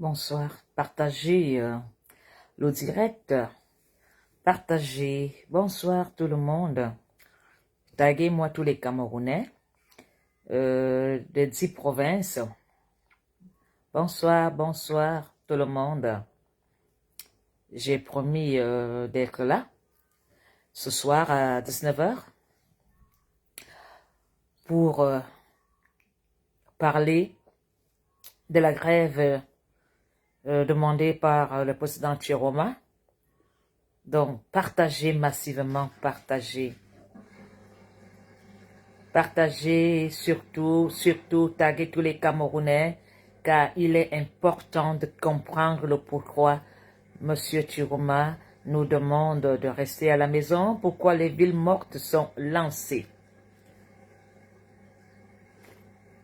Bonsoir. Partagez le direct. Partagez. Bonsoir tout le monde. Taguez-moi tous les Camerounais des 10 provinces. Bonsoir, bonsoir tout le monde. J'ai promis d'être là ce soir à 19h pour parler de la grève demandée par le président Chiroma. Donc, partagez massivement, partagez. Partagez surtout, taguez tous les Camerounais, car il est important de comprendre le pourquoi M. Chiroma nous demande de rester à la maison, pourquoi les villes mortes sont lancées.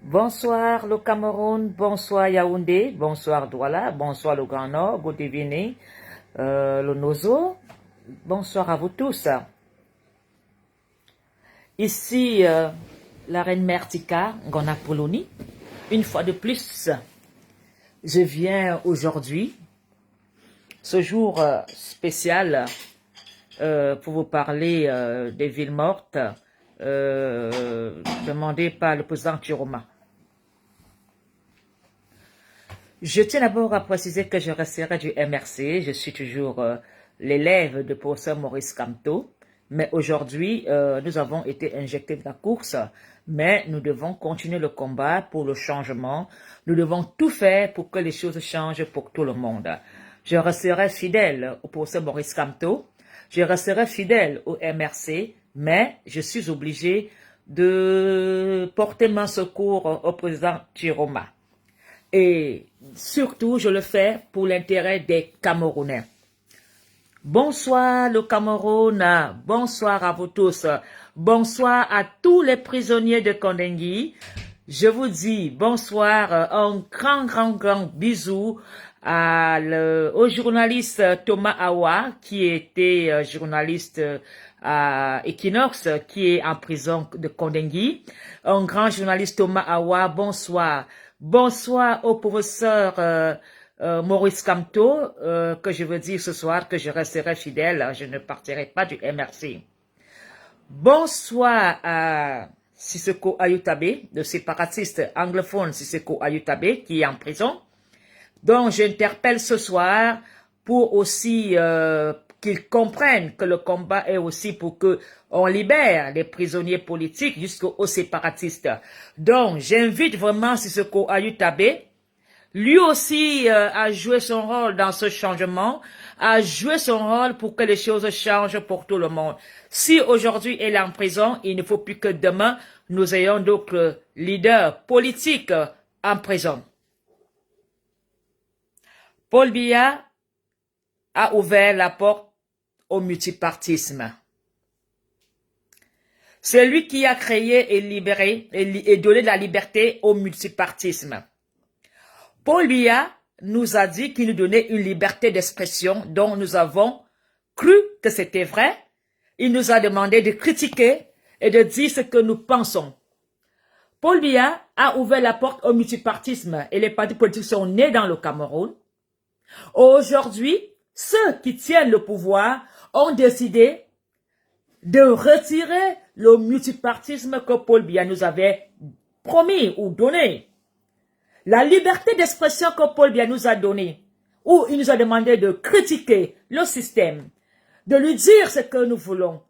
Bonsoir le Cameroun, bonsoir Yaoundé, bonsoir Douala, bonsoir le Grand Nord, good evening, le Nozo, bonsoir à vous tous. Ici, la reine Mertika, Ngona Poloni, une fois de plus, je viens aujourd'hui, ce jour spécial, pour vous parler des villes mortes demandées par le président Chiroma. Je tiens d'abord à préciser que je resterai du MRC, je suis toujours l'élève de professeur Maurice Kamto, mais aujourd'hui, nous avons été injectés de la course, mais nous devons continuer le combat pour le changement. Nous devons tout faire pour que les choses changent pour tout le monde. Je resterai fidèle au professeur Maurice Kamto, je resterai fidèle au MRC, mais je suis obligé de porter mon secours au président Chiroma. Et surtout, je le fais pour l'intérêt des Camerounais. Bonsoir le Cameroun, bonsoir à vous tous, bonsoir à tous les prisonniers de Kondengui. Je vous dis bonsoir, un grand bisou au journaliste Thomas Awa, qui était journaliste à Equinox, qui est en prison de Kondengui. Un grand journaliste Thomas Awa, bonsoir. Bonsoir au professeur Maurice Kamto, que je veux dire ce soir que je resterai fidèle, je ne partirai pas du MRC. Bonsoir à Sissoko Ayutabe, le séparatiste anglophone Sissoko Ayutabe, qui est en prison. Donc j'interpelle ce soir pour aussi qu'ils comprennent que le combat est aussi pour que on libère les prisonniers politiques jusqu'aux séparatistes. Donc j'invite vraiment Sissoko Ayutabe, lui aussi à jouer son rôle dans ce changement, à jouer son rôle pour que les choses changent pour tout le monde. Si aujourd'hui elle est en prison, il ne faut plus que demain nous ayons d'autres leaders politiques en prison. Paul Biya a ouvert la porte au multipartisme. C'est lui qui a créé et libéré et donné la liberté au multipartisme. Paul Biya nous a dit qu'il nous donnait une liberté d'expression dont nous avons cru que c'était vrai. Il nous a demandé de critiquer et de dire ce que nous pensons. Paul Biya a ouvert la porte au multipartisme et les partis politiques sont nés dans le Cameroun. Aujourd'hui, ceux qui tiennent le pouvoir ont décidé de retirer le multipartisme que Paul Biya nous avait promis ou donné. La liberté d'expression que Paul Biya nous a donnée, où il nous a demandé de critiquer le système, de lui dire ce que nous voulons,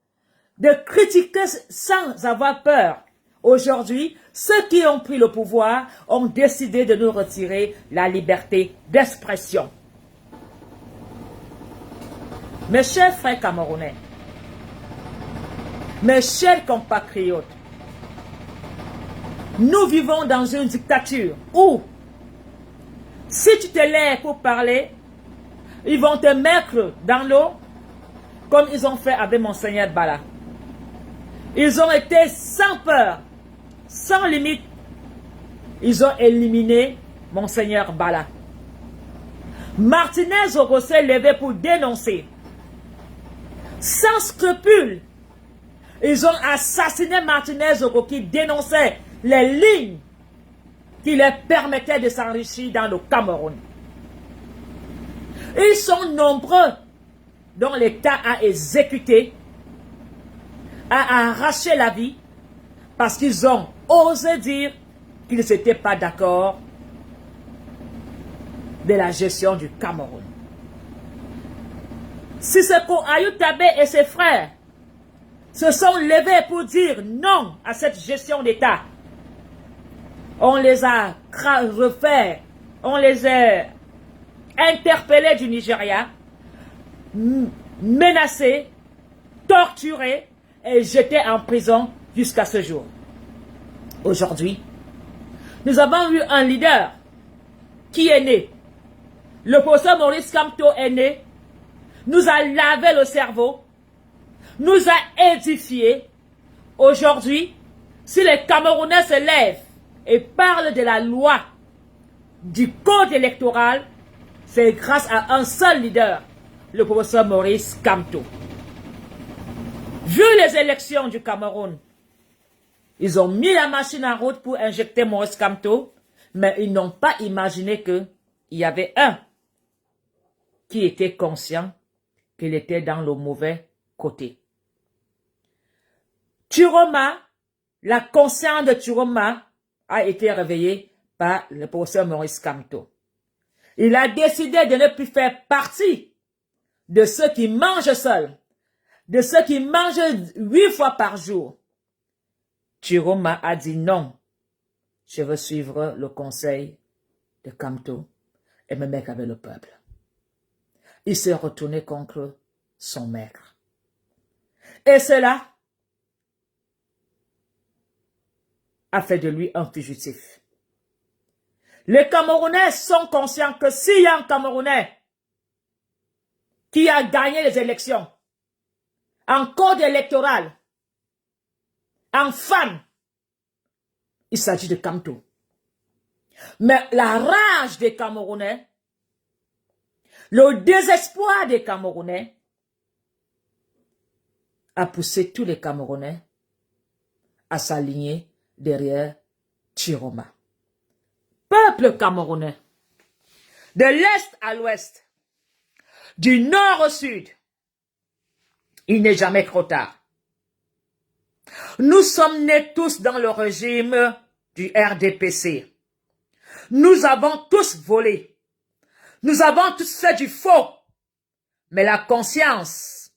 de critiquer sans avoir peur. Aujourd'hui, ceux qui ont pris le pouvoir ont décidé de nous retirer la liberté d'expression. Mes chers frères camerounais, mes chers compatriotes, nous vivons dans une dictature où, si tu te lèves pour parler, ils vont te mettre dans l'eau comme ils ont fait avec Monseigneur Bala. Ils ont été sans peur, sans limite. Ils ont éliminé Monseigneur Bala. Martinez Oro s'est levé pour dénoncer. Sans scrupule, ils ont assassiné Martinez Oro qui dénonçait les lignes qui leur permettaient de s'enrichir dans le Cameroun. Ils sont nombreux dont l'État a exécuté, a arraché la vie parce qu'ils ont osé dire qu'ils n'étaient pas d'accord de la gestion du Cameroun. Sissoko Ayoutabé et ses frères se sont levés pour dire non à cette gestion d'État. On les a refait, on les a interpellés du Nigeria, menacés, torturés et jetés en prison jusqu'à ce jour. Aujourd'hui, nous avons eu un leader qui est né. Le professeur Maurice Kamto est né, nous a lavé le cerveau, nous a édifiés. Aujourd'hui, si les Camerounais se lèvent et parlent de la loi du code électoral, c'est grâce à un seul leader, le professeur Maurice Kamto. Vu les élections du Cameroun, ils ont mis la machine en route pour injecter Maurice Kamto, mais ils n'ont pas imaginé qu'il y avait un qui était conscient qu'il était dans le mauvais côté. Turoma, la conscience de Turoma a été réveillée par le professeur Maurice Kamto. Il a décidé de ne plus faire partie de ceux qui mangent seuls, de ceux qui mangent 8 fois par jour. Turoma a dit non, je veux suivre le conseil de Kamto et me mettre avec le peuple. Il s'est retourné contre son maître. Et cela a fait de lui un fugitif. Les Camerounais sont conscients que s'il y a un Camerounais qui a gagné les élections, en code électoral, en femme, il s'agit de Kamto. Mais la rage des Camerounais, le désespoir des Camerounais a poussé tous les Camerounais à s'aligner derrière Turoma. Peuple camerounais, de l'est à l'ouest, du nord au sud, il n'est jamais trop tard. Nous sommes nés tous dans le régime du RDPC. Nous avons tous volé. Nous avons tous fait du faux. Mais la conscience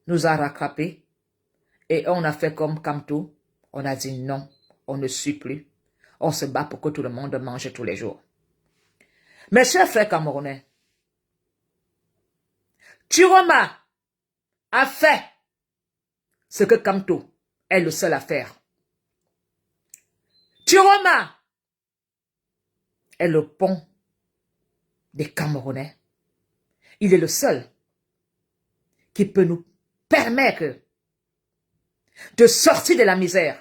nous a rattrapés et on a fait comme Kamto. On a dit non, on ne suit plus. On se bat pour que tout le monde mange tous les jours. Mes chers frères camerounais, Turoma a fait ce que Kamto est le seul à faire. Turoma est le pont des Camerounais. Il est le seul qui peut nous permettre de sortir de la misère,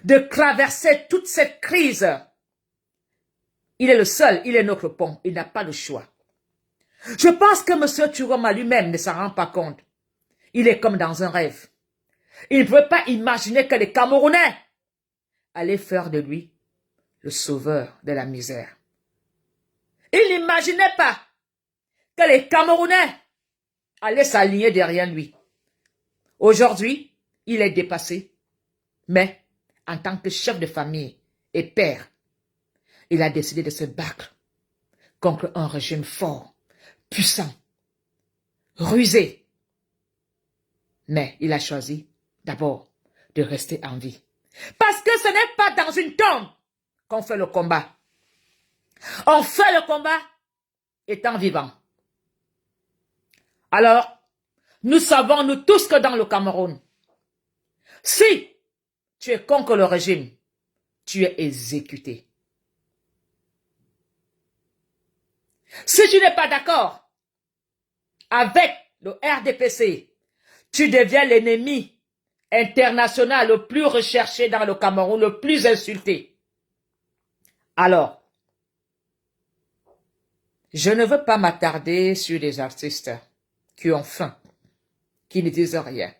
de traverser toute cette crise. Il est le seul, il est notre pont, il n'a pas le choix. Je pense que M. Turoma lui-même ne s'en rend pas compte. Il est comme dans un rêve. Il ne pouvait pas imaginer que les Camerounais allaient faire de lui le sauveur de la misère. Il n'imaginait pas que les Camerounais allaient s'aligner derrière lui. Aujourd'hui, il est dépassé, mais en tant que chef de famille et père, il a décidé de se battre contre un régime fort, puissant, rusé. Mais il a choisi d'abord de rester en vie. Parce que ce n'est pas dans une tombe qu'on fait le combat. On fait le combat étant vivant. Alors, nous savons, nous tous, que dans le Cameroun, si tu es contre le régime, tu es exécuté. Si tu n'es pas d'accord avec le RDPC, tu deviens l'ennemi international le plus recherché dans le Cameroun, le plus insulté. Alors, je ne veux pas m'attarder sur des artistes qui ont faim, qui ne disent rien.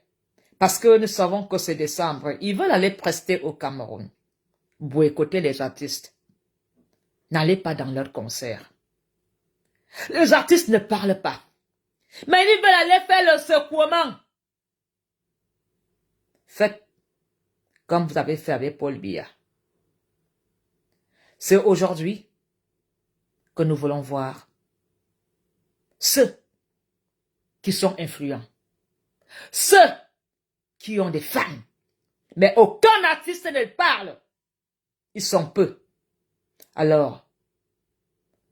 Parce que nous savons que c'est décembre, ils veulent aller prester au Cameroun. Boycotter les artistes. N'allez pas dans leur concert. Les artistes ne parlent pas. Mais ils veulent aller faire le secouement. Faites comme vous avez fait avec Paul Biya. C'est aujourd'hui que nous voulons voir ceux qui sont influents, ceux qui ont des fans, mais aucun artiste ne parle. Ils sont peu. Alors,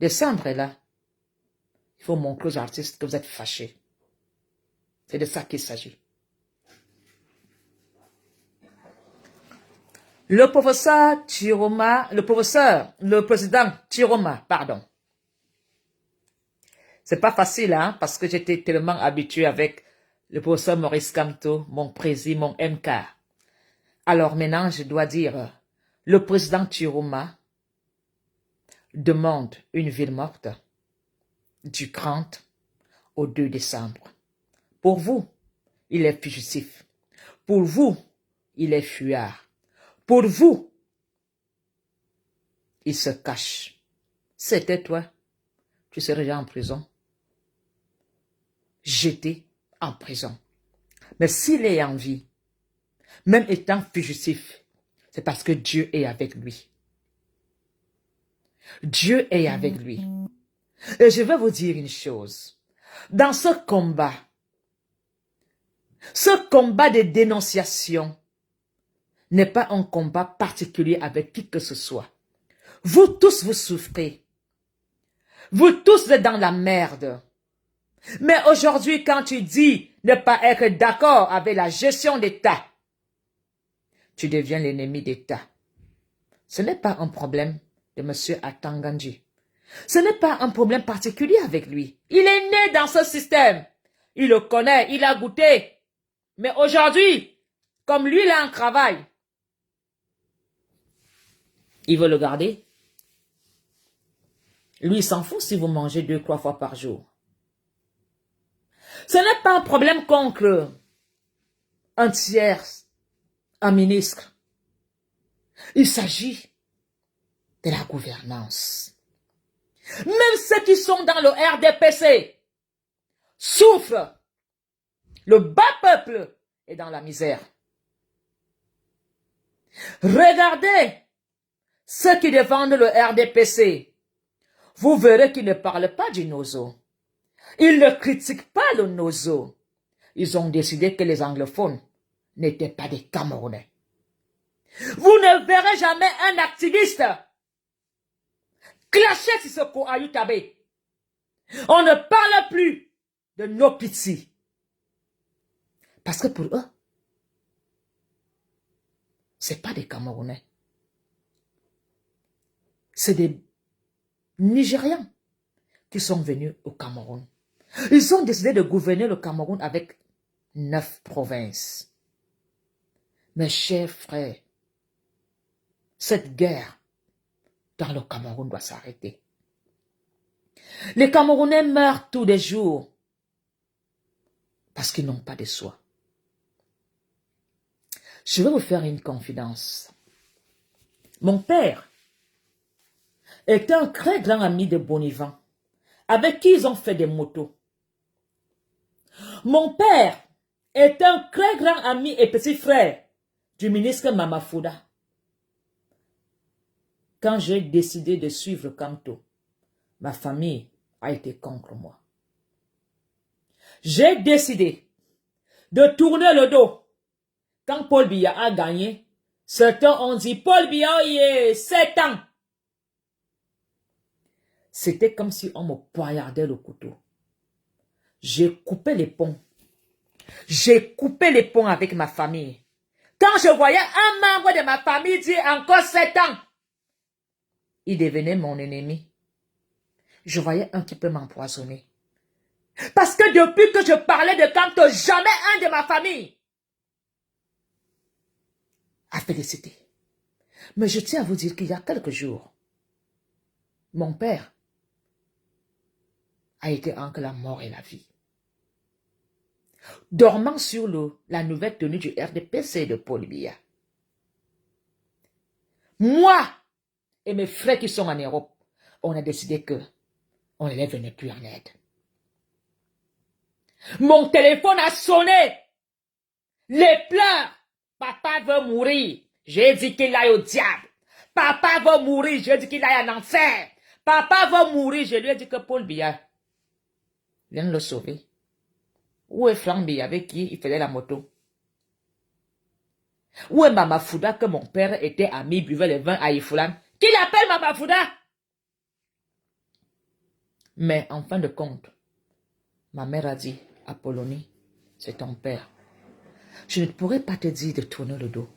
décembre est là. Il faut montrer aux artistes que vous êtes fâchés. C'est de ça qu'il s'agit. Le président Chiroma, pardon. C'est pas facile, hein, parce que j'étais tellement habitué avec le professeur Maurice Kamto, mon président, mon MK. Alors maintenant, je dois dire, le président Chiroma demande une ville morte du 30 au 2 décembre. Pour vous, il est fugitif. Pour vous, il est fuyard. Pour vous, il se cache. C'était toi, tu serais déjà en prison. Jeté en prison. Mais s'il est en vie, même étant fugitif, c'est parce que Dieu est avec lui. Dieu est avec lui. Et je vais vous dire une chose. Dans ce combat de dénonciation n'est pas un combat particulier avec qui que ce soit. Vous tous, vous souffrez. Vous tous êtes dans la merde. Mais aujourd'hui, quand tu dis ne pas être d'accord avec la gestion d'État, tu deviens l'ennemi d'État. Ce n'est pas un problème de M. Atangandji. Ce n'est pas un problème particulier avec lui. Il est né dans ce système. Il le connaît, il a goûté. Mais aujourd'hui, comme lui, il a un travail, il veut le garder. Lui, il s'en fout si vous mangez 2-3 fois par jour. Ce n'est pas un problème contre un tiers, un ministre. Il s'agit de la gouvernance. Même ceux qui sont dans le RDPC souffrent. Le bas peuple est dans la misère. Regardez ceux qui défendent le RDPC. Vous verrez qu'ils ne parlent pas du Nozo. Ils ne critiquent pas le Nozo. Ils ont décidé que les anglophones n'étaient pas des Camerounais. Vous ne verrez jamais un activiste clasher Sissoko Ayutabe. On ne parle plus de nos petits. Parce que pour eux, ce n'est pas des Camerounais. C'est des Nigérians qui sont venus au Cameroun. Ils ont décidé de gouverner le Cameroun avec 9 provinces. Mes chers frères, cette guerre dans le Cameroun doit s'arrêter. Les Camerounais meurent tous les jours parce qu'ils n'ont pas de soi. Je vais vous faire une confidence. Mon père était un très grand ami de Bonivan, avec qui ils ont fait des motos. Mon père est un très grand ami et petit frère du ministre Mamafouda. Quand j'ai décidé de suivre Kamto, ma famille a été contre moi. J'ai décidé de tourner le dos. Quand Paul Biya a gagné, certains ont dit Paul Biya, il est 7 ans. C'était comme si on me poignardait le couteau. J'ai coupé les ponts. J'ai coupé les ponts avec ma famille. Quand je voyais un membre de ma famille dire encore 7 ans, il devenait mon ennemi. Je voyais un qui peut m'empoisonner. Parce que depuis que je parlais de Kamto, jamais un de ma famille a félicité. Mais je tiens à vous dire qu'il y a quelques jours, mon père a été entre la mort et la vie. Dormant sur la nouvelle tenue du RDPC de Paul Biya. Moi et mes frères qui sont en Europe, on a décidé que on ne les venait plus en aide. Mon téléphone a sonné. Les pleurs. Papa veut mourir. J'ai dit qu'il aille au diable. Papa veut mourir. J'ai dit qu'il aille en enfer. Papa veut mourir. Je lui ai dit que Paul Biya viens le sauver. Où est Franck Biya avec qui il faisait la moto? Où est Mama Fouda que mon père était ami, buvait le vin à Ifoulan? Qui l'appelle Mama Fouda? Mais en fin de compte, ma mère a dit, Apollonie, c'est ton père. Je ne pourrais pas te dire de tourner le dos.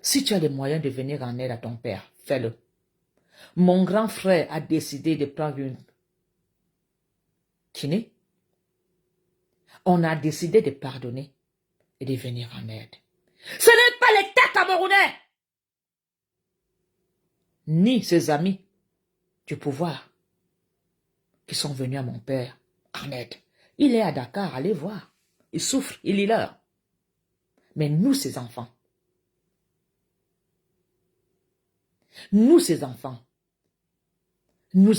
Si tu as les moyens de venir en aide à ton père, fais-le. Mon grand frère a décidé de prendre une kiné. On a décidé de pardonner et de venir en aide. Ce n'est pas l'État camerounais, ni ses amis du pouvoir qui sont venus à mon père en aide. Il est à Dakar, allez voir. Il souffre, il est là. Mais nous, ses enfants, nous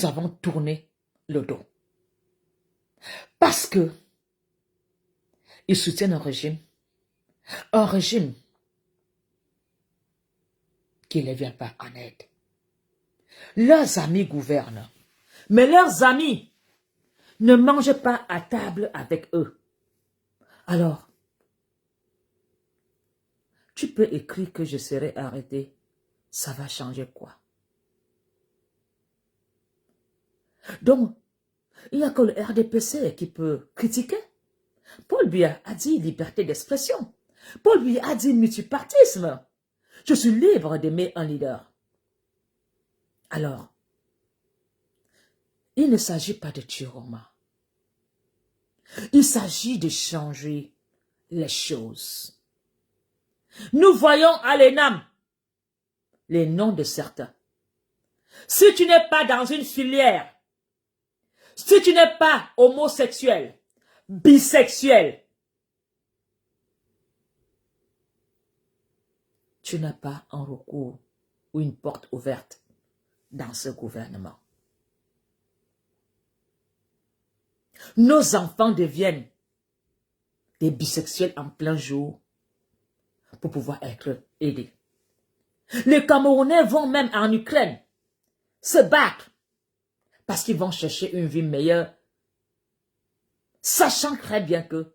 avons tourné le dos. Parce que ils soutiennent un régime qui ne vient pas en aide. Leurs amis gouvernent, mais leurs amis ne mangent pas à table avec eux. Alors, tu peux écrire que je serai arrêté. Ça va changer quoi? Donc, il n'y a que le RDPC qui peut critiquer. Paul Biya a dit liberté d'expression. Paul Biya a dit multipartisme. Je suis libre d'aimer un leader. Alors, il ne s'agit pas de Chiroma. Il s'agit de changer les choses. Nous voyons à l'ENAM les noms de certains. Si tu n'es pas dans une filière, si tu n'es pas homosexuel, bisexuel, tu n'as pas un recours ou une porte ouverte dans ce gouvernement. Nos enfants deviennent des bisexuels en plein jour pour pouvoir être aidés. Les Camerounais vont même en Ukraine se battre parce qu'ils vont chercher une vie meilleure, sachant très bien que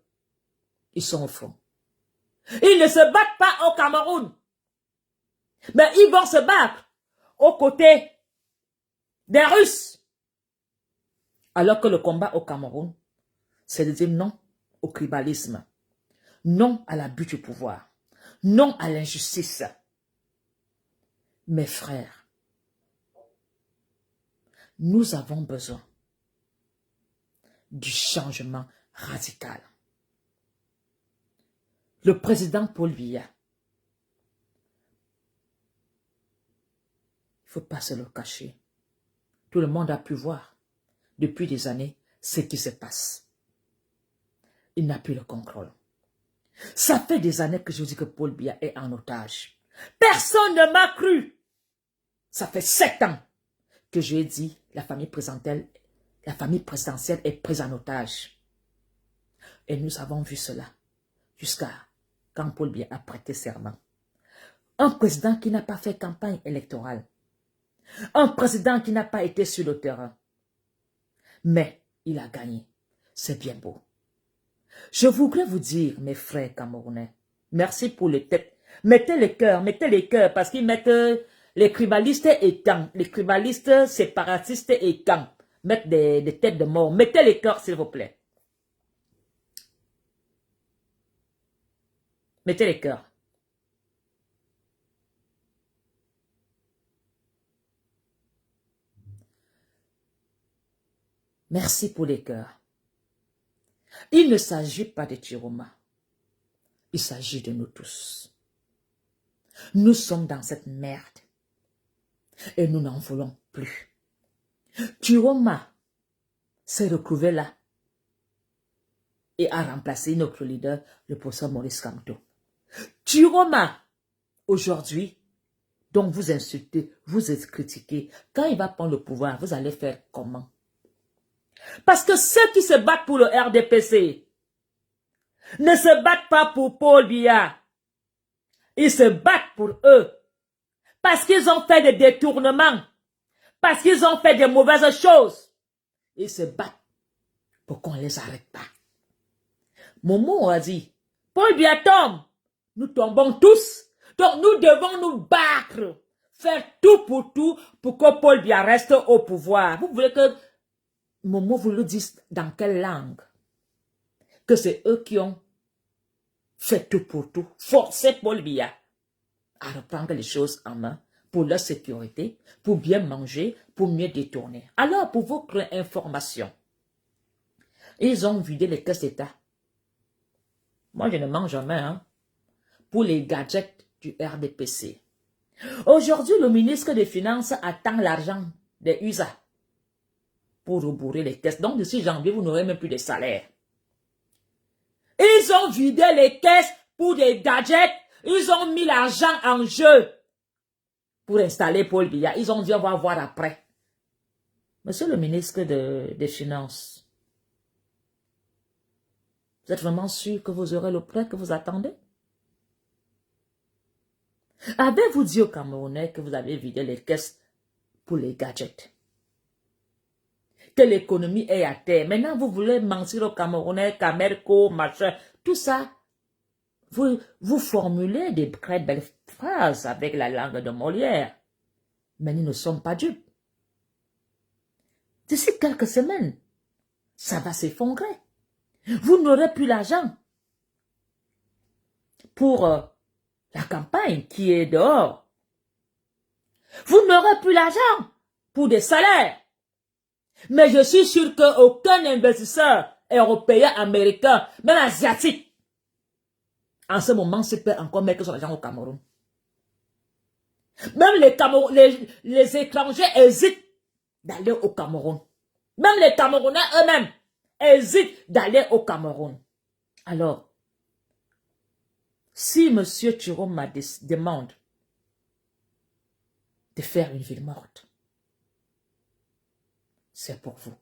ils sont au front. Ils ne se battent pas au Cameroun, mais ils vont se battre aux côtés des Russes. Alors que le combat au Cameroun, c'est de dire non au tribalisme, non à l'abus du pouvoir, non à l'injustice. Mes frères, nous avons besoin du changement radical. Le président Paul Biya, il ne faut pas se le cacher. Tout le monde a pu voir depuis des années ce qui se passe. Il n'a plus le contrôle. Ça fait des années que je vous dis que Paul Biya est en otage. Personne ne m'a cru. Ça fait 7 ans que j'ai dit la famille présidentielle est prise en otage. Et nous avons vu cela jusqu'à quand Paul Biya a prêté serment. Un président qui n'a pas fait campagne électorale. Un président qui n'a pas été sur le terrain. Mais il a gagné. C'est bien beau. Je voudrais vous dire, mes frères camerounais, merci pour les têtes. Mettez les cœurs, parce qu'ils mettent les tribalistes et camps, les tribalistes séparatistes et camps. Mettre des têtes de mort. Mettez les cœurs, s'il vous plaît. Mettez les cœurs. Merci pour les cœurs. Il ne s'agit pas de Chiroma. Il s'agit de nous tous. Nous sommes dans cette merde. Et nous n'en voulons plus. Chiroma s'est retrouvé là et a remplacé notre leader, le professeur Maurice Kamto. Chiroma, aujourd'hui, Donc vous insultez, vous critiquez. Quand il va prendre le pouvoir, vous allez faire comment? Parce que ceux qui se battent pour le RDPC ne se battent pas pour Paul Biya. Ils se battent pour eux. Parce qu'ils ont fait des détournements. Parce qu'ils ont fait des mauvaises choses. Ils se battent pour qu'on ne les arrête pas. Momo a dit, Paul Biya tombe. Nous tombons tous. Donc nous devons nous battre. Faire tout pour que Paul Biya reste au pouvoir. Vous voulez que Momo vous le dise dans quelle langue? Que c'est eux qui ont fait tout pour tout. Forcer Paul Biya à reprendre les choses en main pour leur sécurité, pour bien manger, pour mieux détourner. Alors, pour votre information, ils ont vidé les caisses d'État. Moi, je ne mange jamais, hein, pour les gadgets du RDPC. Aujourd'hui, le ministre des Finances attend l'argent des USA pour rebourrer les caisses. Donc, d'ici janvier, vous n'aurez même plus de salaire. Ils ont vidé les caisses pour des gadgets. Ils ont mis l'argent en jeu pour installer Paul Biya. Ils ont dit, on va voir après. Monsieur le ministre des Finances, vous êtes vraiment sûr que vous aurez le prêt que vous attendez? Avez-vous dit aux Camerounais que vous avez vidé les caisses pour les gadgets? Que l'économie est à terre. Maintenant, vous voulez mentir aux Camerounais, Camerco, machin, tout ça. Vous formulez des très belles phrases avec la langue de Molière. Mais nous ne sommes pas dupes. D'ici quelques semaines, ça va s'effondrer. Vous n'aurez plus l'argent pour la campagne qui est dehors. Vous n'aurez plus l'argent pour des salaires. Mais je suis sûr qu'aucun investisseur européen, américain, même asiatique, en ce moment, se peut encore mettre son argent au Cameroun. Même les étrangers hésitent d'aller au Cameroun. Même les Camerounais eux-mêmes hésitent d'aller au Cameroun. Alors, si M. Chiroma demande de faire une ville morte, c'est pour vous.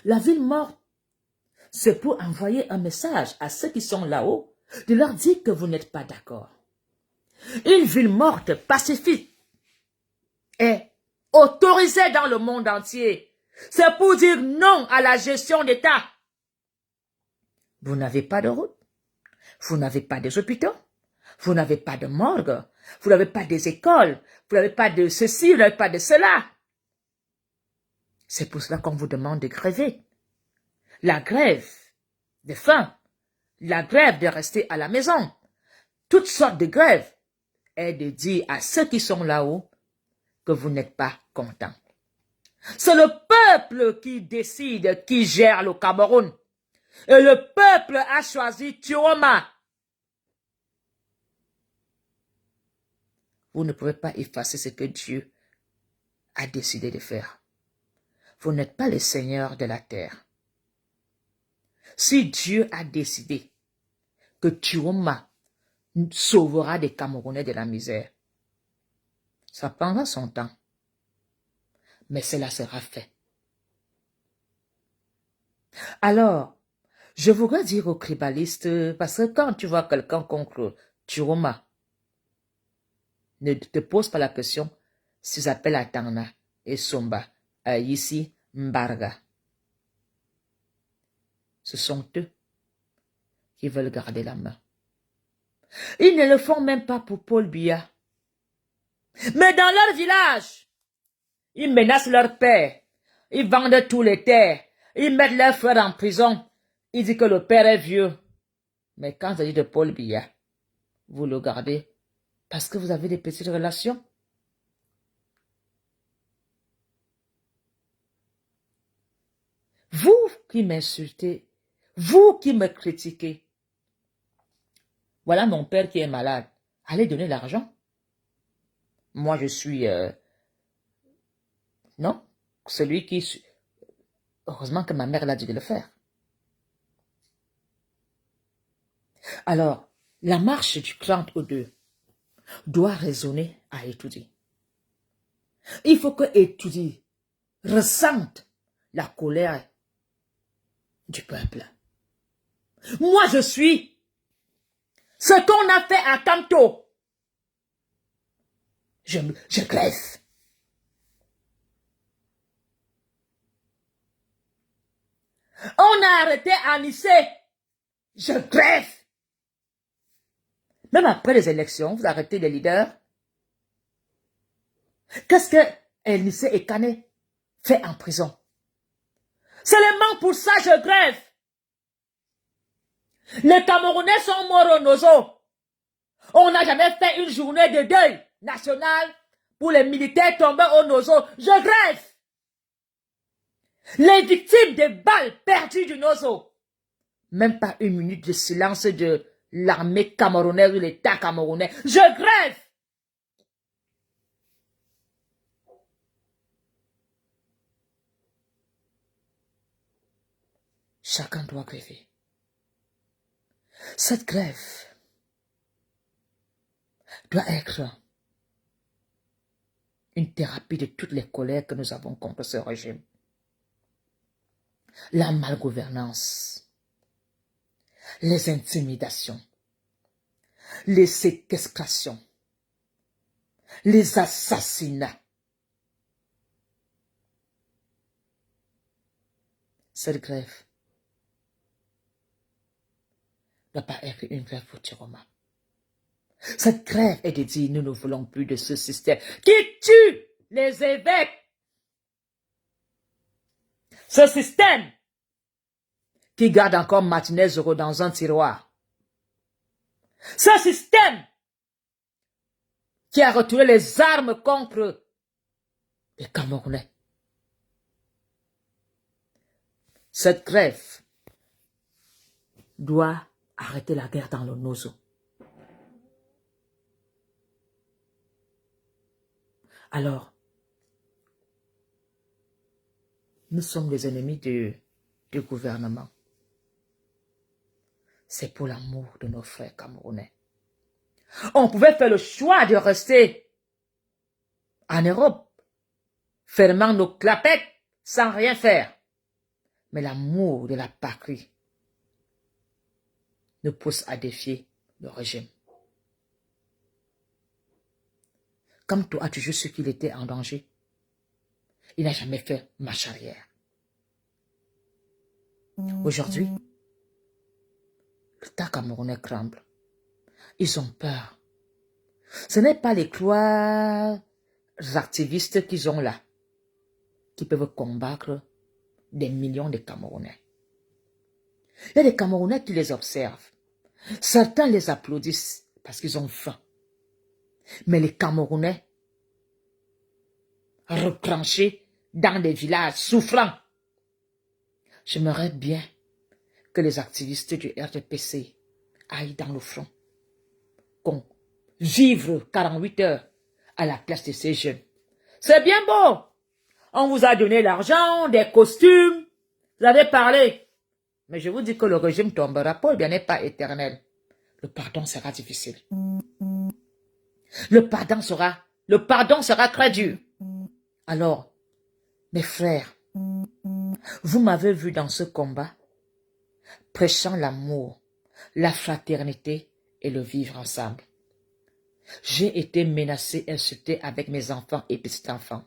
La ville morte, c'est pour envoyer un message à ceux qui sont là-haut, de leur dire que vous n'êtes pas d'accord. Une ville morte, pacifique, est autorisée dans le monde entier. C'est pour dire non à la gestion d'État. Vous n'avez pas de route, vous n'avez pas des hôpitaux, vous n'avez pas de morgue, vous n'avez pas des écoles, vous n'avez pas de ceci, vous n'avez pas de cela. C'est pour cela qu'on vous demande de gréver. La grève de faim, la grève de rester à la maison, toutes sortes de grèves, est de dire à ceux qui sont là-haut que vous n'êtes pas contents. C'est le peuple qui décide, qui gère le Cameroun. Et le peuple a choisi Chiroma. Vous ne pouvez pas effacer ce que Dieu a décidé de faire. Vous n'êtes pas le Seigneur de la terre. Si Dieu a décidé que Chiroma sauvera des Camerounais de la misère, ça prendra son temps. Mais cela sera fait. Alors, je voudrais dire aux tribalistes, parce que quand tu vois quelqu'un contre Chiroma, ne te pose pas la question s'ils appellent à Tangna et Somba, à Yissi, Mbarga. Ce sont eux qui veulent garder la main. Ils ne le font même pas pour Paul Biya. Mais dans leur village, ils menacent leur père. Ils vendent tous les terres. Ils mettent leurs frères en prison. Ils disent que le père est vieux. Mais quand il s'agit de Paul Biya, vous le gardez parce que vous avez des petites relations. Vous qui m'insultez, vous qui me critiquez, voilà mon père qui est malade. Allez donner l'argent. Moi, je suis... non, celui qui... Heureusement que ma mère l'a dit de le faire. Alors, la marche du 30 au 2, doit raisonner à étudier. Il faut que étudier ressente la colère du peuple. Moi, je suis ce qu'on a fait à Kanto. Je grève. On a arrêté à Nice. Je grève. Même après les élections, vous arrêtez les leaders. Qu'est-ce que Nice et Kane fait en prison? Seulement pour ça, je grève. Les Camerounais sont morts au Nozo. On n'a jamais fait une journée de deuil national pour les militaires tombés au Nozo. Je grève. Les victimes des balles perdues du Nozo. Même pas une minute de silence de l'armée camerounaise ou l'État camerounais. Je grève. Chacun doit gréver. Cette grève doit être une thérapie de toutes les colères que nous avons contre ce régime. La malgouvernance, les intimidations, les séquestrations, les assassinats. Cette grève ne doit pas être une grève pour Tiroma. Cette grève est de dire, nous ne voulons plus de ce système qui tue les évêques. Ce système qui garde encore Martinez Zoro dans un tiroir. Ce système qui a retiré les armes contre les Camerounais. Cette grève doit arrêter la guerre dans le Nozo. Alors, nous sommes les ennemis du gouvernement. C'est pour l'amour de nos frères camerounais. On pouvait faire le choix de rester en Europe, fermant nos clapettes sans rien faire. Mais l'amour de la patrie nous pousse à défier le régime. Comme toi, as-tu toujours su qu'il était en danger? Il n'a jamais fait marche arrière. Aujourd'hui, l'État camerounais tremble. Ils ont peur. Ce n'est pas les trois activistes qu'ils ont là qui peuvent combattre des millions de Camerounais. Il y a des Camerounais qui les observent. Certains les applaudissent parce qu'ils ont faim. Mais les Camerounais, retranchés dans des villages souffrants, j'aimerais bien que les activistes du RDPC aillent dans le front, qu'on vive 48 heures à la place de ces jeunes. C'est bien beau. On vous a donné l'argent, des costumes, vous avez parlé. Mais je vous dis que le régime tombera. Paul Biya n'est pas éternel. Le pardon sera difficile. Le pardon sera très dur. Alors, mes frères, vous m'avez vu dans ce combat, prêchant l'amour, la fraternité et le vivre ensemble. J'ai été menacé, insulté avec mes enfants et petits-enfants.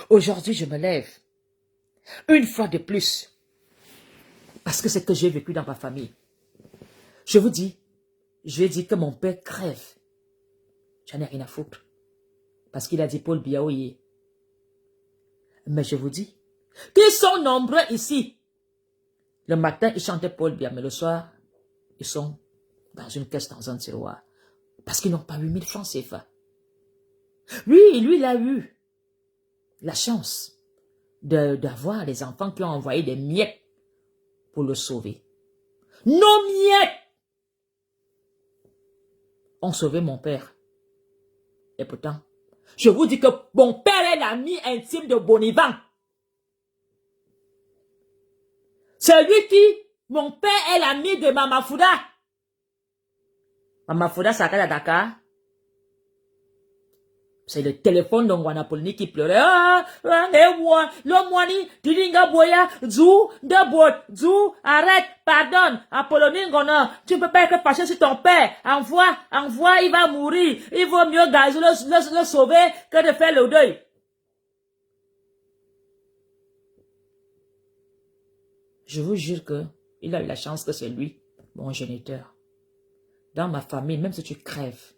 Aujourd'hui, je me lève, une fois de plus, parce que c'est ce que j'ai vécu dans ma famille. Je vous dis, je vais dire que mon père crève. J'en ai rien à foutre. Parce qu'il a dit Paul Biya Oye. Mais je vous dis, qu'ils sont nombreux ici. Le matin, ils chantaient Paul Biya, mais le soir, ils sont dans une caisse, dans un tiroir. Parce qu'ils n'ont pas 8000 francs CFA. Lui, il a eu la chance d'avoir des enfants qui ont envoyé des miettes pour le sauver. Nos miettes ont sauvé mon père. Et pourtant, je vous dis que mon père est l'ami intime de Bonivan. Celui qui, mon père est l'ami de Mama Fouda. Mama Fouda s'arrête à Dakar. C'est le téléphone de Ngwana Polini qui pleurait. Ah, le moini, Tilinga Boya, Zou, Zou, arrête, pardonne, Apollonie Ngona, tu ne peux pas être fâché sur ton père. Envoie, il va mourir. Il vaut mieux gazer le sauver que de faire le deuil. Je vous jure que il a eu la chance que c'est lui, mon géniteur. Dans ma famille, même si tu crèves,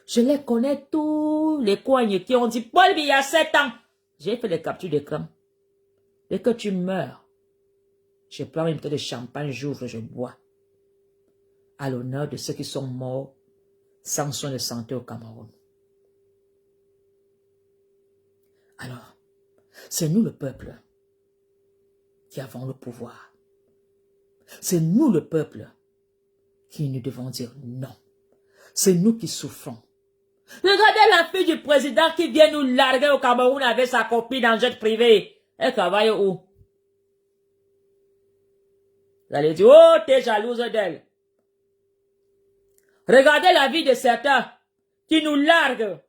je les connais tous les coignes qui ont dit, Paul, il y a 7 ans. J'ai fait des captures d'écran. Dès que tu meurs, je prends une bouteille de champagne, j'ouvre, je bois. À l'honneur de ceux qui sont morts sans soin de santé au Cameroun. Alors, c'est nous le peuple qui avons le pouvoir. C'est nous le peuple qui nous devons dire non. C'est nous qui souffrons. Regardez la fille du président qui vient nous larguer au Cameroun avec sa copine en jet privé. Elle travaille où? Vous allez dire, oh, t'es jalouse d'elle. Regardez la vie de certains qui nous larguent.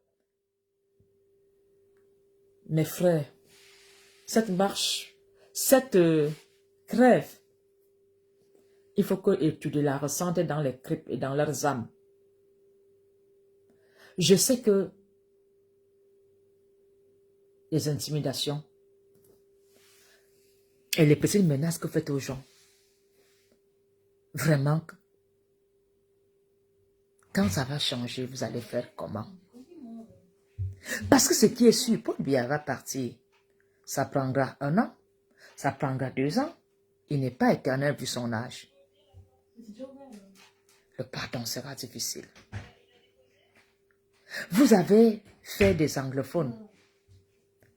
Mes frères, cette marche, cette grève, il faut que tu la ressentes dans les tripes et dans leurs âmes. Je sais que les intimidations et les petites menaces que vous faites aux gens, vraiment, quand ça va changer, vous allez faire comment? Parce que ce qui est sûr, Paul Biya va partir. Ça prendra 1 an, ça prendra 2 ans. Il n'est pas éternel vu son âge. Le pardon sera difficile. Vous avez fait des anglophones,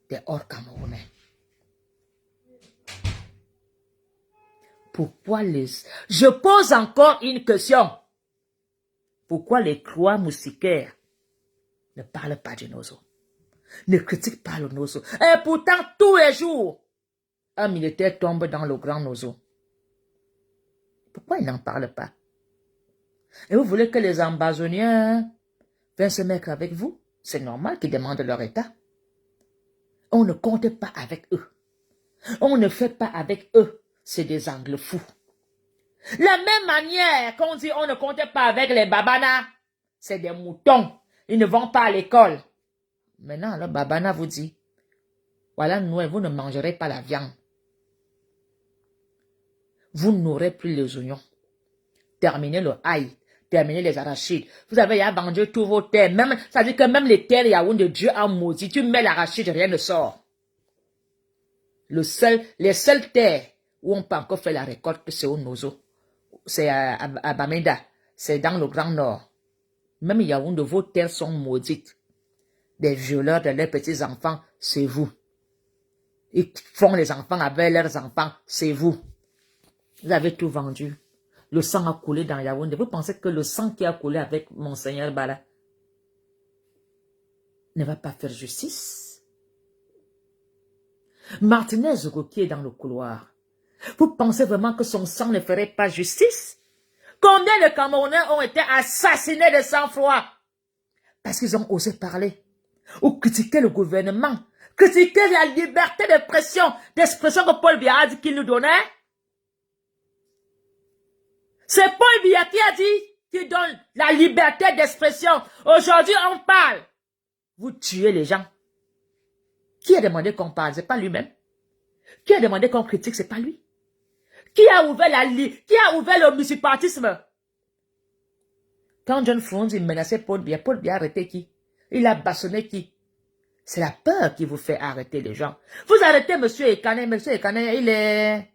des hors-camerounais. Pourquoi les... Je pose encore une question. Pourquoi les croix moustiquaires ne parlent pas du Nozo? Ne critiquent pas le Nozo. Et pourtant, tous les jours, un militaire tombe dans le grand Nozo. Pourquoi ils n'en parlent pas? Et vous voulez que les ambazoniens viennent se mettre avec vous? C'est normal qu'ils demandent leur état. On ne compte pas avec eux. On ne fait pas avec eux. C'est des angles fous. La même manière qu'on dit on ne compte pas avec les babanas, c'est des moutons. Ils ne vont pas à l'école. Maintenant, le babana vous dit, voilà, vous ne mangerez pas la viande. Vous n'aurez plus les oignons. Terminez le ail. Terminez les arachides. Vous avez à vendre tous vos terres. Même, ça veut dire que même les terres Yaoundé, Dieu a maudit. Tu mets l'arachide, rien ne sort. Les seules terres où on peut encore faire la récolte, c'est au Nozo. C'est à Bamenda. C'est dans le Grand Nord. Même Yaoundé, vos terres sont maudites. Des violeurs de leurs petits-enfants, c'est vous. Ils font les enfants avec leurs enfants, c'est vous. Vous avez tout vendu. Le sang a coulé dans Yaoundé. Vous pensez que le sang qui a coulé avec Monseigneur Bala ne va pas faire justice? Martinez Zogo qui est dans le couloir. Vous pensez vraiment que son sang ne ferait pas justice? Combien de Camerounais ont été assassinés de sang-froid? Parce qu'ils ont osé parler. Ou critiquer le gouvernement. Critiquer la liberté d'expression que Paul Biya a dit qu'il nous donnait. C'est Paul Biya qui a dit qu'il donne la liberté d'expression. Aujourd'hui, on parle. Vous tuez les gens. Qui a demandé qu'on parle? C'est pas lui-même. Qui a demandé qu'on critique? C'est pas lui. Qui a ouvert le multipartisme? Quand John Frunze menaçait Paul Biya a arrêté qui? Il a bâillonné qui? C'est la peur qui vous fait arrêter les gens. Vous arrêtez M. Ekane. M. Ekane, il est...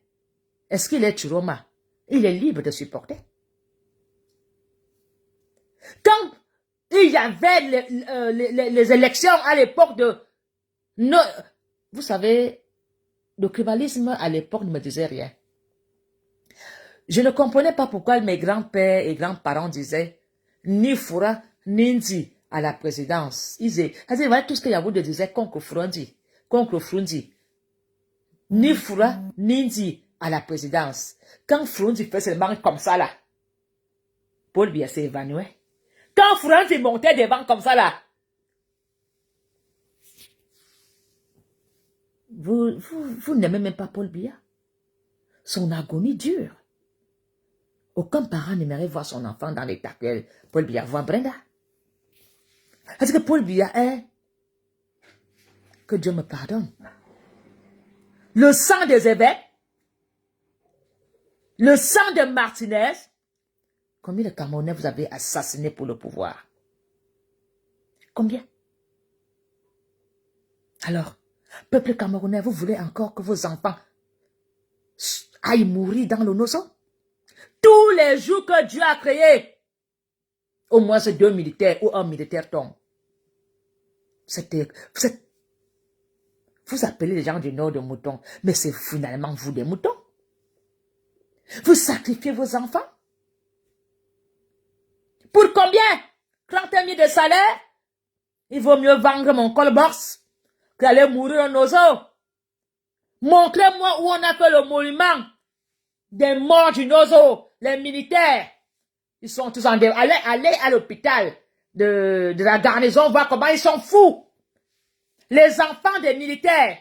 Est-ce qu'il est Chiroma? Il est libre de supporter. Quand il y avait les élections à l'époque de... Vous savez, le tribalisme à l'époque ne me disait rien. Je ne comprenais pas pourquoi mes grands-pères et grands-parents disaient ni Foura, ni Ndi à la présidence. Ils disaient, voilà tout ce que Yaoundé disait contre Frundi. Ni Foura, ni Ndi à la présidence. Quand Frundi fait seulement comme ça là, Paul Biya s'est évanoui. Quand Frundi montait devant comme ça là, Vous n'aimez même pas Paul Biya. Son agonie dure. Aucun parent n'aimerait voir son enfant dans l'état que Paul Biya voit Brenda. Est-ce que Paul Biya est, que Dieu me pardonne, le sang des évêques, le sang de Martinez? Combien de Camerounais vous avez assassinés pour le pouvoir? Combien? Alors, peuple camerounais, vous voulez encore que vos enfants aillent mourir dans le nozo? Tous les jours que Dieu a créé, au moins c'est 2 militaires ou 1 militaire tombe. Vous appelez les gens du nord de moutons, mais c'est finalement vous des moutons. Vous sacrifiez vos enfants. Pour combien? 30 000 de salaire? Il vaut mieux vendre mon colbox qu'aller mourir en ozo. Montrez-moi où on a fait le monument des morts du Nozo, les militaires. Ils sont tous en dé. Allez à l'hôpital de la garnison, voir comment ils sont fous. Les enfants des militaires,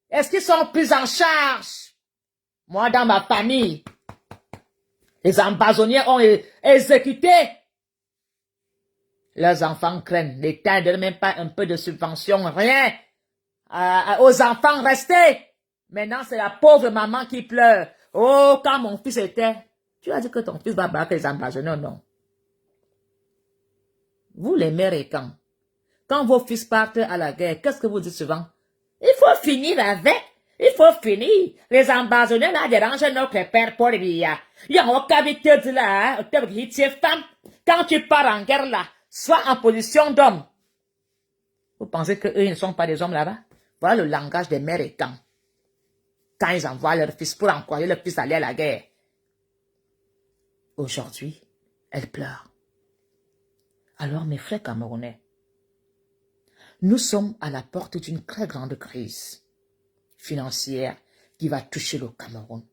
est-ce qu'ils sont pris en charge? Moi, dans ma famille, les ambazoniens ont exécuté. Leurs enfants craignent. L'État ne donne même pas un peu de subvention, rien. Aux enfants restés. Maintenant, c'est la pauvre maman qui pleure. Oh, quand mon fils était... Tu as dit que ton fils va battre les ambazoniens, non? Vous, les mères et quand vos fils partent à la guerre, qu'est-ce que vous dites souvent? Il faut finir avec. Il faut finir. Les ambazoniens là dérangent notre père Paul Biya. Il y a un cavité là, femme. Quand tu pars en guerre là, sois en position d'homme. Vous pensez qu'eux, ils ne sont pas des hommes là-bas? Voilà le langage des mères et quand ils envoient leur fils pour encourager leur fils à aller à la guerre. Aujourd'hui, elle pleure. Alors, mes frères camerounais, nous sommes à la porte d'une très grande crise financière qui va toucher le Cameroun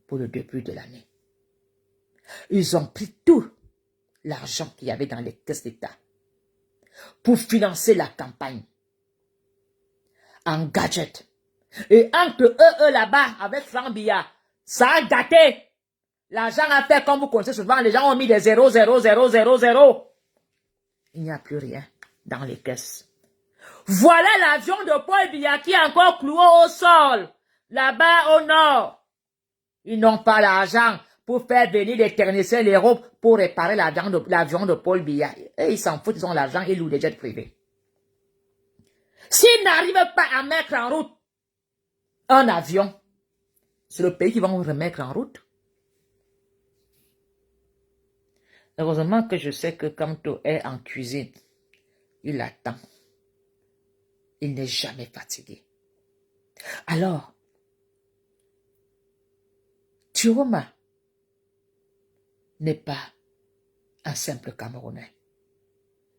pour le début de l'année. Ils ont pris tout l'argent qu'il y avait dans les caisses d'État pour financer la campagne en gadget. Et entre eux là-bas, avec Franck Biya, ça a gâté. L'argent a fait, comme vous connaissez souvent, les gens ont mis des 0, 0, 0, 0, 0. Il n'y a plus rien dans les caisses. Voilà l'avion de Paul Biya qui est encore cloué au sol, là-bas au nord. Ils n'ont pas l'argent pour faire venir les techniciens, les robes, pour réparer l'avion de Paul Biya. Et ils s'en foutent, ils ont l'argent, ils louent des jets privés. S'ils n'arrivent pas à mettre en route un avion, c'est le pays qui va remettre en route. Heureusement que je sais que Kamto est en cuisine. Il attend. Il n'est jamais fatigué. Alors, Turoma n'est pas un simple Camerounais.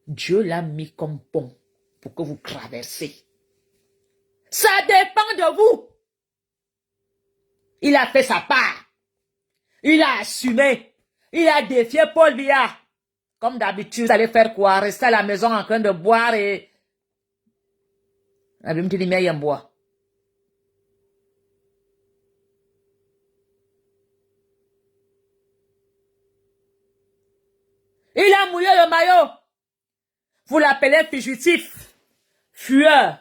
Dieu l'a mis comme pont pour que vous traversiez. Ça dépend de vous. Il a fait sa part. Il a assumé. Il a défié Paul Biya. Comme d'habitude, vous allez faire quoi? Rester à la maison en train de boire et... Il a mouillé le maillot. Vous l'appelez fugitif, fueur.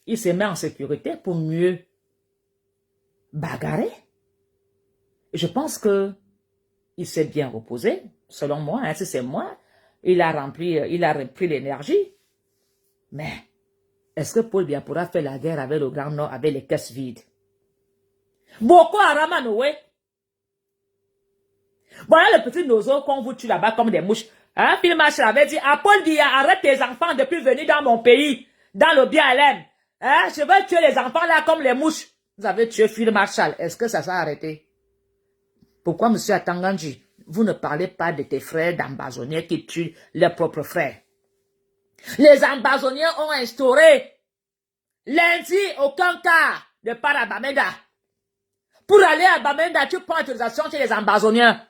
Il se met en sécurité pour mieux bagarrer. Et je pense que il s'est bien reposé, selon moi, hein, si c'est moi. Il a repris l'énergie. Mais est-ce que Paul Biya pourra faire la guerre avec le Grand Nord, avec les caisses vides? Boko Haram à Noé. Voilà le petit nozo qu'on vous tue là-bas comme des mouches. Hein, Phil Marshall avait dit à Paul Biya, arrête tes enfants depuis venir dans mon pays, dans le BLM. Hein, je veux tuer les enfants là comme les mouches. Vous avez tué Phil Marshall. Est-ce que ça s'est arrêté? Pourquoi, monsieur Atanganji, vous ne parlez pas de tes frères d'ambazoniens qui tuent leurs propres frères? Les ambazoniens ont instauré lundi aucun cas de part à Bamenda. Pour aller à Bamenda, tu prends autorisation chez les ambazoniens.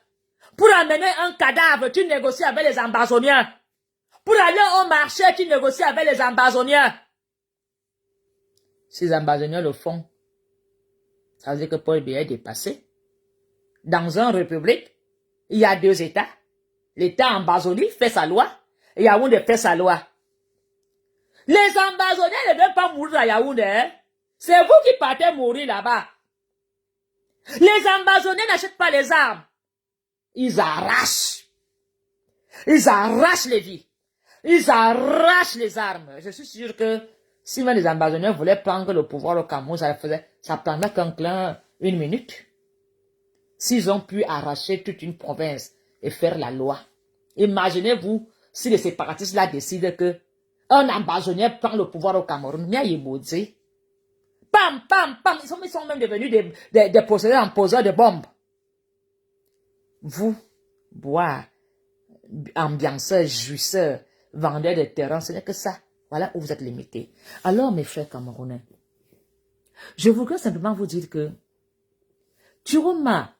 Pour amener un cadavre, tu négocies avec les ambazoniens. Pour aller au marché, tu négocies avec les ambazoniens. Ces ambazoniens le font. Ça veut dire que Paul Biya est dépassé. Dans une république, il y a 2 États. L'État Ambazonie fait sa loi et Yaoundé fait sa loi. Les Ambazoniens ne veulent pas mourir à Yaoundé. Hein? C'est vous qui partez mourir là-bas. Les Ambazoniens n'achètent pas les armes. Ils arrachent. Ils arrachent les vies. Ils arrachent les armes. Je suis sûr que si même les Ambazoniens voulaient prendre le pouvoir au Cameroun, ça prendrait qu'un 1 minute. S'ils ont pu arracher toute une province et faire la loi. Imaginez-vous si les séparatistes là décident que un Ambazonien prend le pouvoir au Cameroun. Pam, pam, pam. Ils sont même devenus des possédeurs en poseurs de bombes. Vous, bois, ambianceurs, jouisseurs, vendeurs de terrain, ce n'est que ça. Voilà où vous êtes limités. Alors, mes frères Camerounais, je voudrais simplement vous dire que Chiroma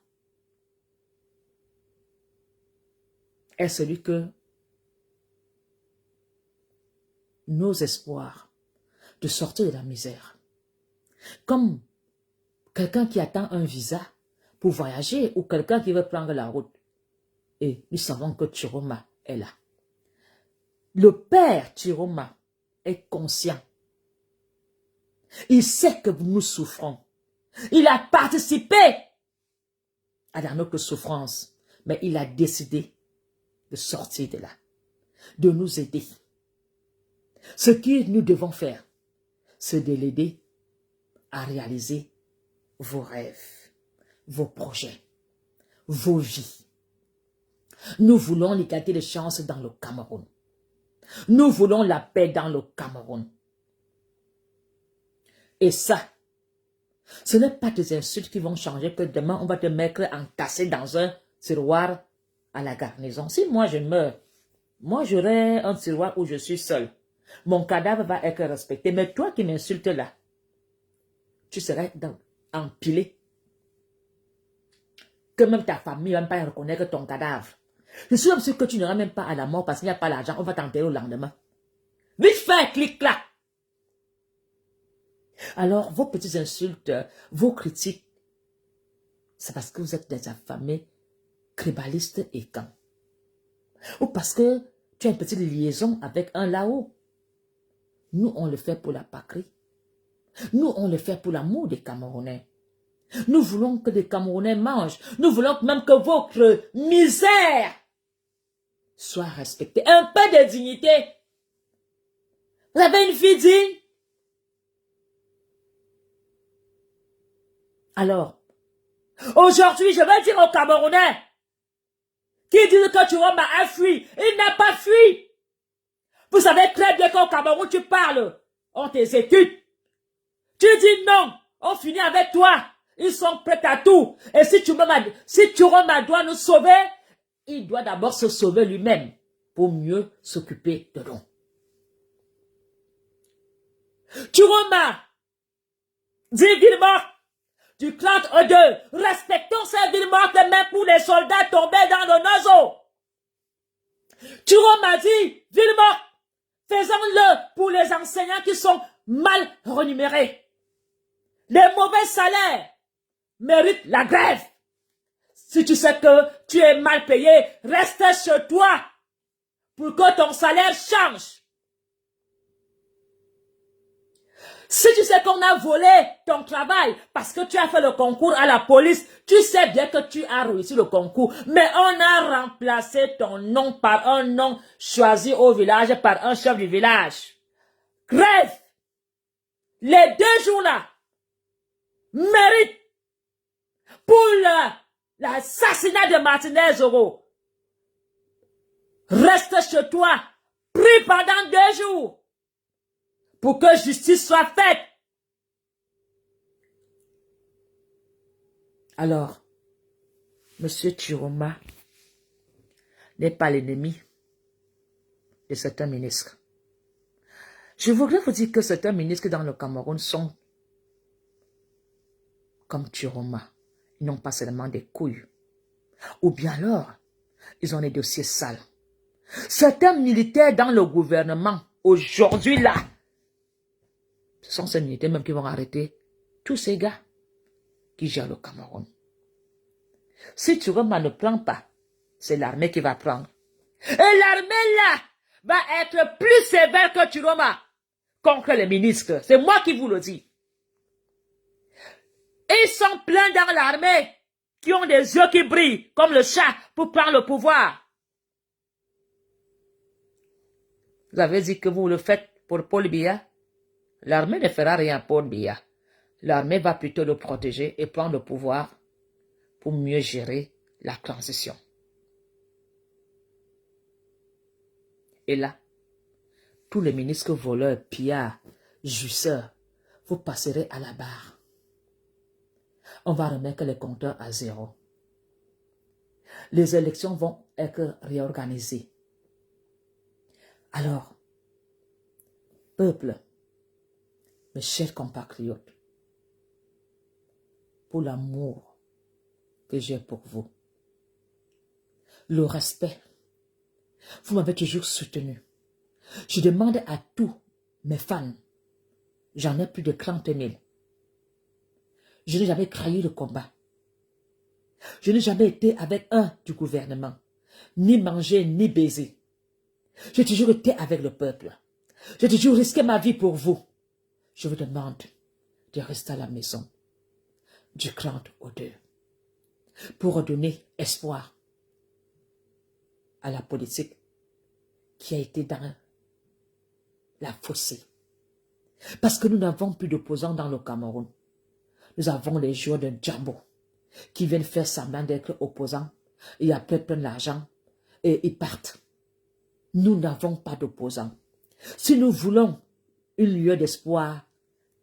est celui que nos espoirs de sortir de la misère, comme quelqu'un qui attend un visa pour voyager ou quelqu'un qui veut prendre la route. Et nous savons que Chiroma est là. Le père Chiroma est conscient. Il sait que nous souffrons. Il a participé à notre souffrance, mais il a décidé de sortir de là, de nous aider. Ce que nous devons faire, c'est de l'aider à réaliser vos rêves, vos projets, vos vies. Nous voulons l'égalité de chances dans le Cameroun. Nous voulons la paix dans le Cameroun. Et ça, ce n'est pas des insultes qui vont changer que demain on va te mettre entassé dans un tiroir à la garnison. Si moi je meurs, moi j'aurai un tiroir où je suis seul. Mon cadavre va être respecté. Mais toi qui m'insultes là, tu seras empilé. Que même ta famille ne va pas reconnaître ton cadavre. Je suis même sûr que tu n'auras même pas à la mort parce qu'il n'y a pas l'argent. On va t'enterrer au lendemain. Vite fait, clic-clac. Alors, vos petites insultes, vos critiques, c'est parce que vous êtes des affamés, tribalistes et camps. Ou parce que tu as une petite liaison avec un là-haut. Nous, on le fait pour la patrie. Nous, on le fait pour l'amour des Camerounais. Nous voulons que les Camerounais mangent. Nous voulons même que votre misère soit respectée. Un peu de dignité. Vous avez une vie digne. Alors, aujourd'hui, je vais dire aux Camerounais qui disent que Chiroma a fui. Il n'a pas fui. Vous savez très bien qu'au Cameroun, tu parles. On t'exécute. Tu dis non. On finit avec toi. Ils sont prêts à tout. Et si Chiroma doit nous sauver, il doit d'abord se sauver lui-même pour mieux s'occuper de nous. Chiroma dit ville morte du clan E2. Respectons ces villes mortes même pour les soldats tombés dans le nozo. Chiroma dit ville morte. Faisons-le pour les enseignants qui sont mal rémunérés. Les mauvais salaires méritent la grève. Si tu sais que tu es mal payé, reste chez toi pour que ton salaire change. Si tu sais qu'on a volé ton travail parce que tu as fait le concours à la police, tu sais bien que tu as réussi le concours, mais on a remplacé ton nom par un nom choisi au village par un chef du village. Grève! Les 2 jours-là méritent pour l'assassinat de Martinez Zoro. Reste chez toi, prie pendant 2 jours. Pour que justice soit faite. Alors, Monsieur Chiroma n'est pas l'ennemi de certains ministres. Je voudrais vous dire que certains ministres dans le Cameroun sont comme Chiroma. Ils n'ont pas seulement des couilles. Ou bien alors, ils ont des dossiers sales. Certains militaires dans le gouvernement, aujourd'hui là, ce sont ces militaires même qui vont arrêter tous ces gars qui gèrent le Cameroun. Si Chiroma ne prend pas, c'est l'armée qui va prendre. Et l'armée là va être plus sévère que Chiroma contre les ministres. C'est moi qui vous le dis. Ils sont pleins dans l'armée qui ont des yeux qui brillent comme le chat pour prendre le pouvoir. Vous avez dit que vous le faites pour Paul Biya. L'armée ne fera rien pour Paul Biya. L'armée va plutôt le protéger et prendre le pouvoir pour mieux gérer la transition. Et là, tous les ministres voleurs, pillards, jusseurs, vous passerez à la barre. On va remettre les compteurs à zéro. Les élections vont être réorganisées. Alors, peuple, mes chers compatriotes, pour l'amour que j'ai pour vous, le respect, vous m'avez toujours soutenu. Je demande à tous mes fans, j'en ai plus de 30 000. Je n'ai jamais trahi le combat. Je n'ai jamais été avec un du gouvernement, ni manger, ni baiser. J'ai toujours été avec le peuple. J'ai toujours risqué ma vie pour vous. Je vous demande de rester à la maison du 30 au 2 pour redonner espoir à la politique qui a été dans la fossée. Parce que nous n'avons plus d'opposants dans le Cameroun. Nous avons les joueurs de Djambo qui viennent faire semblant d'être opposants et après prennent l'argent et ils partent. Nous n'avons pas d'opposants. Si nous voulons une lueur d'espoir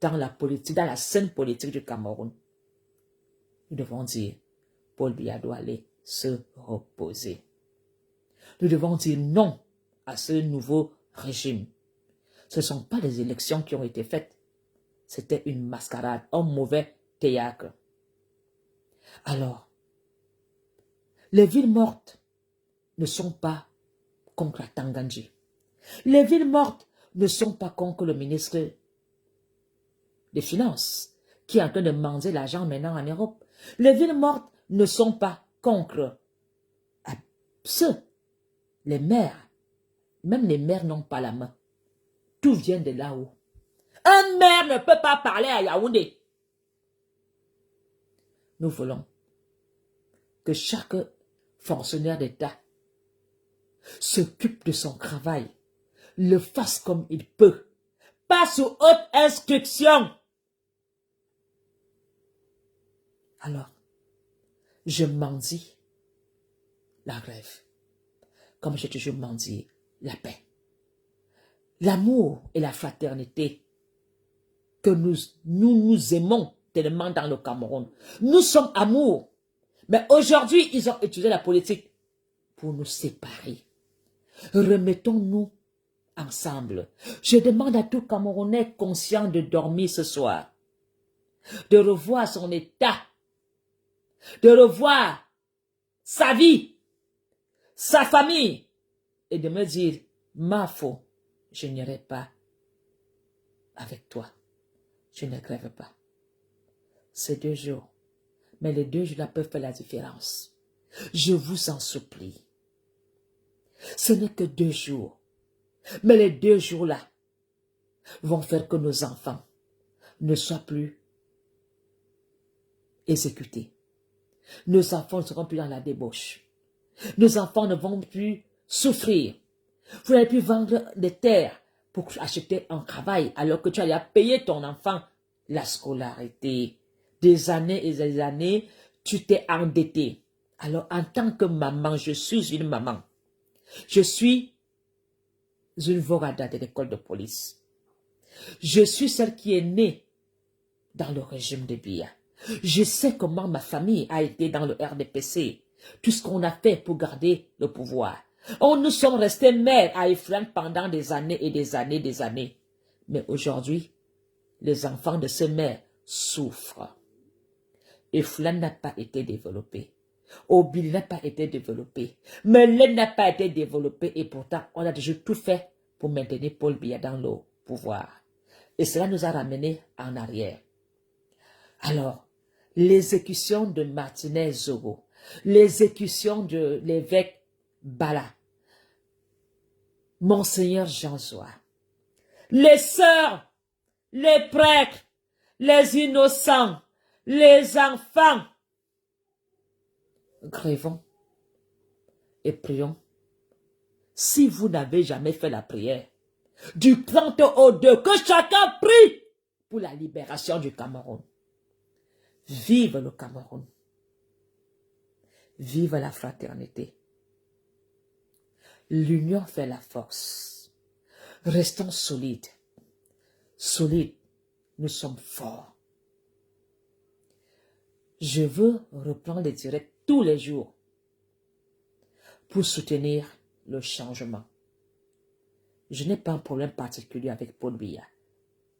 dans la politique, dans la scène politique du Cameroun, nous devons dire, Paul Biya doit aller se reposer. Nous devons dire non à ce nouveau régime. Ce ne sont pas les élections qui ont été faites. C'était une mascarade, un mauvais théâtre. Alors, les villes mortes ne sont pas contre la Tangandji. Les villes mortes ne sont pas contre le ministre des Finances, qui est en train de manger l'argent maintenant en Europe. Les villes mortes ne sont pas contre ceux, les maires. Même les maires n'ont pas la main. Tout vient de là-haut. Un maire ne peut pas parler à Yaoundé. Nous voulons que chaque fonctionnaire d'État s'occupe de son travail, le fasse comme il peut, pas sous haute instruction. Alors, je mendie la grève, comme j'ai toujours mendié la paix. L'amour et la fraternité que nous aimons tellement dans le Cameroun. Nous sommes amour. Mais aujourd'hui, ils ont utilisé la politique pour nous séparer. Remettons-nous ensemble. Je demande à tout Camerounais conscient de dormir ce soir, de revoir son état, de revoir sa vie, sa famille, et de me dire, ma faute, je n'irai pas avec toi. Je ne crève pas. C'est 2 jours. Mais les 2 jours-là peuvent faire la différence. Je vous en supplie. Ce n'est que 2 jours. Mais les 2 jours-là vont faire que nos enfants ne soient plus exécutés. Nos enfants ne seront plus dans la débauche. Nos enfants ne vont plus souffrir. Vous n'allez plus vendre des terres pour acheter un travail alors que tu allais payer ton enfant la scolarité. Des années et des années, tu t'es endetté. Alors en tant que maman, je suis une maman. Je suis une vorada de l'école de police. Je suis celle qui est née dans le régime de Biya. Je sais comment ma famille a été dans le RDPC. Tout ce qu'on a fait pour garder le pouvoir. Nous sommes restés mères à Efren pendant des années et des années, des années. Mais aujourd'hui, les enfants de ces mères souffrent. Efren n'a pas été développé. Obil n'a pas été développé. Melun n'a pas été développé. Et pourtant, on a déjà tout fait pour maintenir Paul Biya dans le pouvoir. Et cela nous a ramenés en arrière. Alors, l'exécution de Martinez Zogo, l'exécution de l'évêque Bala, Monseigneur Jean-Zoa, les sœurs, les prêtres, les innocents, les enfants, grêvons et prions. Si vous n'avez jamais fait la prière, du 30 au 2, que chacun prie pour la libération du Cameroun. Vive le Cameroun. Vive la fraternité. L'union fait la force. Restons solides. Solides, nous sommes forts. Je veux reprendre les directs tous les jours pour soutenir le changement. Je n'ai pas un problème particulier avec Paul Biya.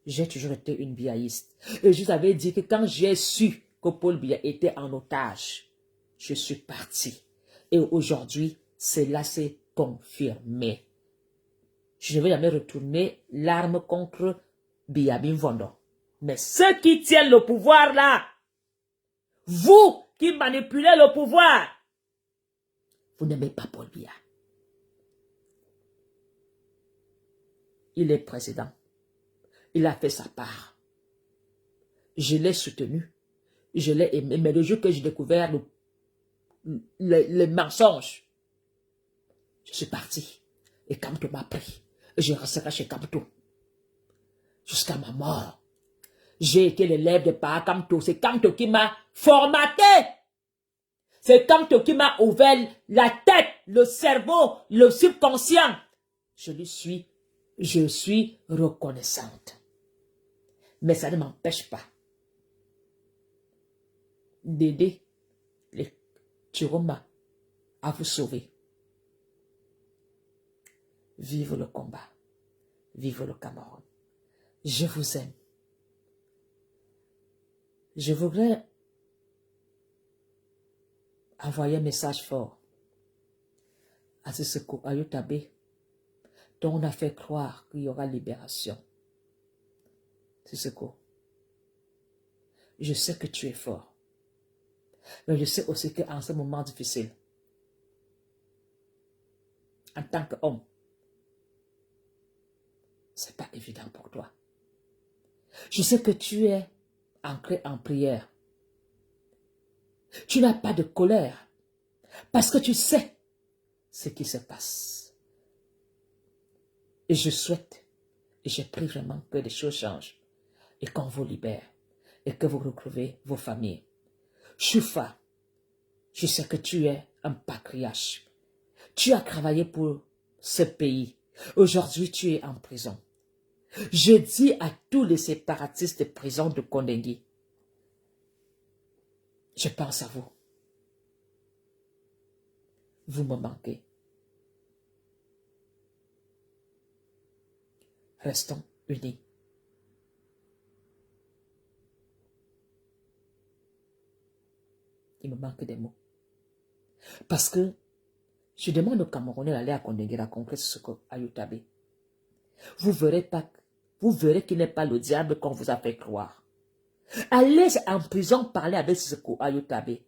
J'ai toujours été une biaïste. Et je vous avais dit que quand j'ai su que Paul Biya était en otage, je suis parti. Et aujourd'hui, cela s'est confirmé. Je ne vais jamais retourner l'arme contre Biya Bimvondo. Mais ceux qui tiennent le pouvoir là, vous qui manipulez le pouvoir, vous n'aimez pas Paul Biya. Il est président. Il a fait sa part. Je l'ai soutenu. Je l'ai aimé. Mais le jour que j'ai découvert le mensonge, je suis parti. Et Kamto m'a pris. Et je resterai chez Kamto. Jusqu'à ma mort. J'ai été l'élève de Pa Kamto. C'est Kamto qui m'a formaté. C'est Kamto qui m'a ouvert la tête, le cerveau, le subconscient. Je suis reconnaissante. Mais ça ne m'empêche pas d'aider les Chiroma à vous sauver. Vive le combat. Vive le Cameroun. Je vous aime. Je voudrais envoyer un message fort à Sissoko Ayotabe, dont on a fait croire qu'il y aura libération. Sissoko, je sais que tu es fort. Mais je sais aussi qu'en ce moment difficile, en tant qu'homme, c'est pas évident pour toi. Je sais que tu es ancré en prière. Tu n'as pas de colère parce que tu sais ce qui se passe. Et je souhaite, et je prie vraiment que les choses changent et qu'on vous libère et que vous retrouvez vos familles. Choufa, je sais que tu es un patriarche. Tu as travaillé pour ce pays. Aujourd'hui, tu es en prison. Je dis à tous les séparatistes de prison de Kondengui, je pense à vous. Vous me manquez. Restons unis. Il me manque des mots. Parce que je demande aux Camerounais d'aller à Kondengui rencontrer Sissoko Ayotabe. Vous verrez qu'il n'est pas le diable qu'on vous a fait croire. Allez en prison parler avec Sissoko Ayotabe.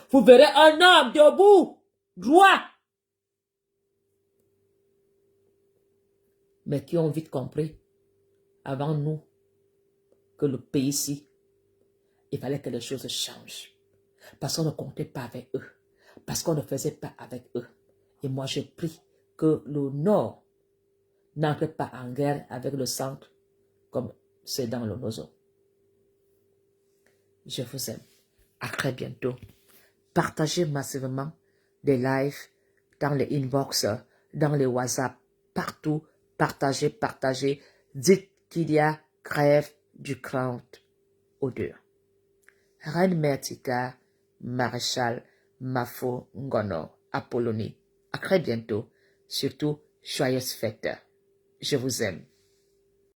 Vous verrez un homme debout, droit, mais qui ont vite compris, avant nous, que le pays ici, il fallait que les choses changent. Parce qu'on ne comptait pas avec eux. Parce qu'on ne faisait pas avec eux. Et moi, je prie que le Nord n'entre pas en guerre avec le centre, comme c'est dans le Nozo. Je vous aime. À très bientôt. Partagez massivement des lives dans les inbox, dans les WhatsApp, partout. Partagez, partagez. Dites qu'il y a grève du 30 au 2. Reine Mertika, Maréchal Mafo Ngono, Apollonie. À très bientôt. Surtout, joyeuses fêtes. Je vous aime.